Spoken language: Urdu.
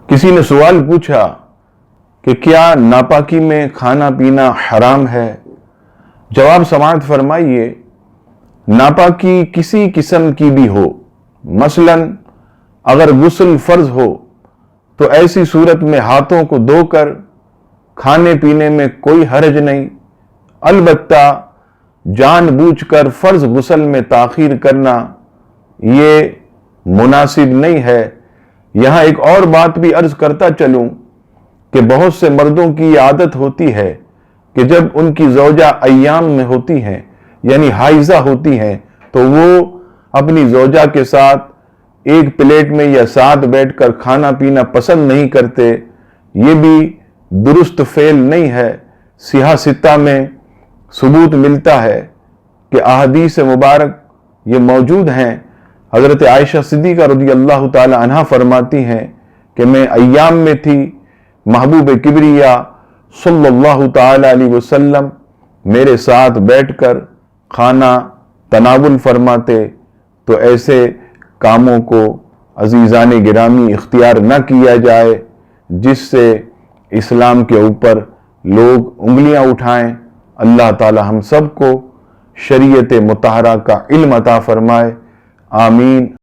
کسی نے سوال پوچھا کہ کیا ناپاکی میں کھانا پینا حرام ہے؟ جواب سماعت فرمائیے، ناپاکی کسی قسم کی بھی ہو، مثلا اگر غسل فرض ہو تو ایسی صورت میں ہاتھوں کو دھو کر کھانے پینے میں کوئی حرج نہیں، البتہ جان بوجھ کر فرض غسل میں تاخیر کرنا یہ مناسب نہیں ہے۔ یہاں ایک اور بات بھی عرض کرتا چلوں کہ بہت سے مردوں کی یہ عادت ہوتی ہے کہ جب ان کی زوجہ ایام میں ہوتی ہیں یعنی حائضہ ہوتی ہیں تو وہ اپنی زوجہ کے ساتھ ایک پلیٹ میں یا ساتھ بیٹھ کر کھانا پینا پسند نہیں کرتے۔ یہ بھی درست فعل نہیں ہے۔ صحیح ستہ میں ثبوت ملتا ہے کہ احادیث مبارک یہ موجود ہیں۔ حضرت عائشہ صدیقہ رضی اللہ تعالی عنہا فرماتی ہیں کہ میں ایام میں تھی، محبوب کبریا صلی اللہ تعالی علیہ وسلم میرے ساتھ بیٹھ کر کھانا تناول فرماتے، تو ایسے کاموں کو عزیزان گرامی اختیار نہ کیا جائے جس سے اسلام کے اوپر لوگ انگلیاں اٹھائیں۔ اللہ تعالی ہم سب کو شریعت مطہرہ کا علم عطا فرمائے، آمین۔